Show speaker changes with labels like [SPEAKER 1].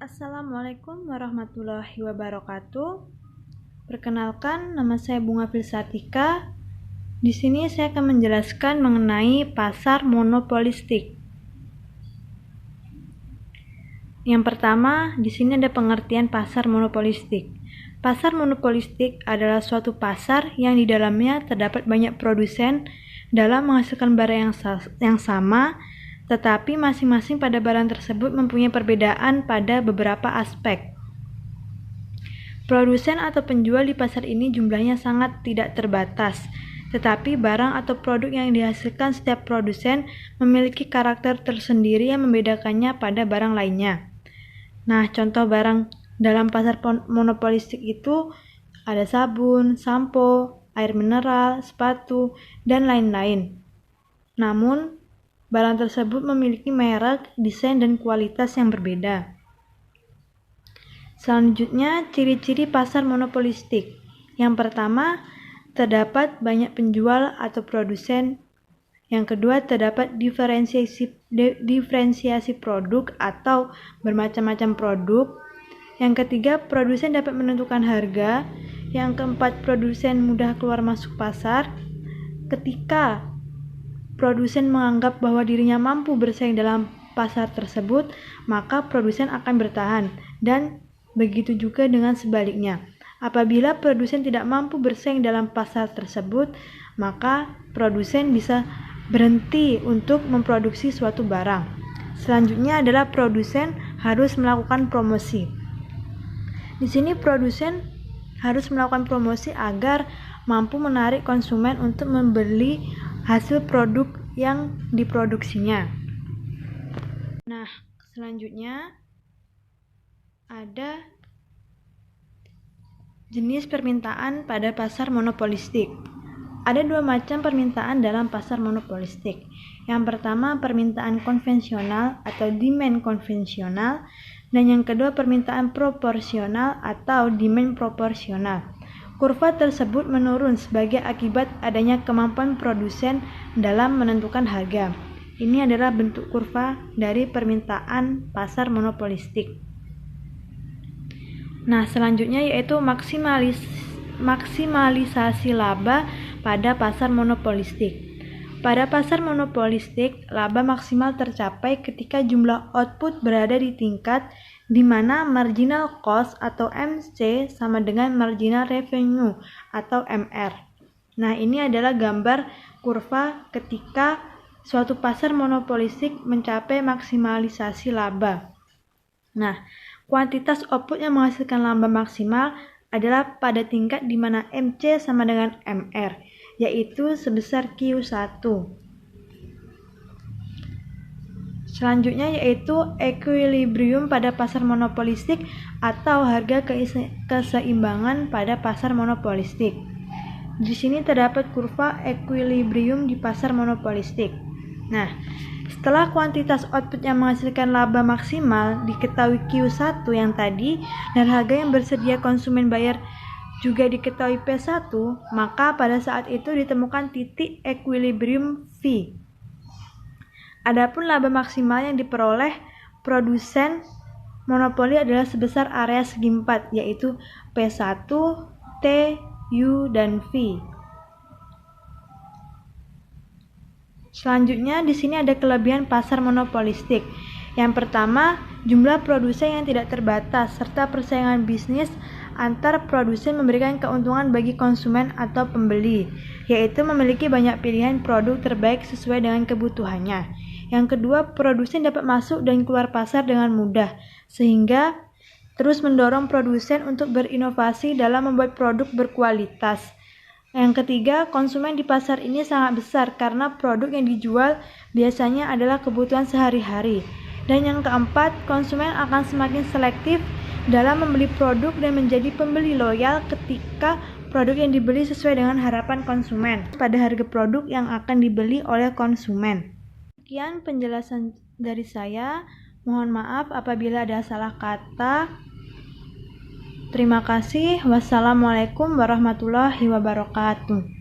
[SPEAKER 1] Assalamualaikum warahmatullahi wabarakatuh. Perkenalkan, nama saya Bunga Filsatika. Di sini saya akan menjelaskan mengenai pasar monopolistik. Yang pertama, di sini ada pengertian pasar monopolistik. Pasar monopolistik adalah suatu pasar yang di dalamnya terdapat banyak produsen dalam menghasilkan barang yang sama, tetapi masing-masing pada barang tersebut mempunyai perbedaan pada beberapa aspek. Produsen atau penjual di pasar ini jumlahnya sangat tidak terbatas, tetapi barang atau produk yang dihasilkan setiap produsen memiliki karakter tersendiri yang membedakannya pada barang lainnya. Nah, contoh barang dalam pasar monopolistik itu ada sabun, sampo, air mineral, sepatu, dan lain-lain. Namun, barang tersebut memiliki merek, desain, dan kualitas yang berbeda. Selanjutnya, ciri-ciri pasar monopolistik. Yang pertama, terdapat banyak penjual atau produsen. Yang kedua, terdapat diferensiasi produk atau bermacam-macam produk. Yang ketiga, produsen dapat menentukan harga. Yang keempat, produsen mudah keluar masuk pasar. Ketika produsen menganggap bahwa dirinya mampu bersaing dalam pasar tersebut, maka produsen akan bertahan, dan begitu juga dengan sebaliknya. Apabila produsen tidak mampu bersaing dalam pasar tersebut, maka produsen bisa berhenti untuk memproduksi suatu barang. Selanjutnya adalah produsen harus melakukan promosi. Di sini produsen harus melakukan promosi agar mampu menarik konsumen untuk membeli hasil produk yang diproduksinya. Nah, selanjutnya ada jenis permintaan pada pasar monopolistik. Ada dua macam permintaan dalam pasar monopolistik. Yang pertama, permintaan konvensional atau demand konvensional, dan yang kedua, permintaan proporsional atau demand proporsional. Kurva tersebut menurun sebagai akibat adanya kemampuan produsen dalam menentukan harga. Ini adalah bentuk kurva dari permintaan pasar monopolistik. Nah, selanjutnya yaitu maksimalisasi laba pada pasar monopolistik. Pada pasar monopolistik, laba maksimal tercapai ketika jumlah output berada di tingkat di mana marginal cost atau MC sama dengan marginal revenue atau MR. Nah, ini adalah gambar kurva ketika suatu pasar monopolistik mencapai maksimalisasi laba. Nah, kuantitas output yang menghasilkan laba maksimal adalah pada tingkat di mana MC sama dengan MR, yaitu sebesar Q1. Selanjutnya yaitu equilibrium pada pasar monopolistik atau harga keseimbangan pada pasar monopolistik. Di sini terdapat kurva equilibrium di pasar monopolistik. Nah, setelah kuantitas output yang menghasilkan laba maksimal diketahui Q1 yang tadi dan harga yang bersedia konsumen bayar juga diketahui P1, maka pada saat itu ditemukan titik equilibrium V. Adapun laba maksimal yang diperoleh produsen monopoli adalah sebesar area segi 4, yaitu P1, T, U, dan V. Selanjutnya di sini ada kelebihan pasar monopolistik. Yang pertama, jumlah produsen yang tidak terbatas serta persaingan bisnis antar produsen memberikan keuntungan bagi konsumen atau pembeli, yaitu memiliki banyak pilihan produk terbaik sesuai dengan kebutuhannya. Yang kedua, produsen dapat masuk dan keluar pasar dengan mudah, sehingga terus mendorong produsen untuk berinovasi dalam membuat produk berkualitas. Yang ketiga, konsumen di pasar ini sangat besar karena produk yang dijual biasanya adalah kebutuhan sehari-hari. Dan yang keempat, konsumen akan semakin selektif dalam membeli produk dan menjadi pembeli loyal ketika produk yang dibeli sesuai dengan harapan konsumen pada harga produk yang akan dibeli oleh konsumen. Sekian penjelasan dari saya. Mohon maaf apabila ada salah kata. Terima kasih. Wassalamualaikum warahmatullahi wabarakatuh.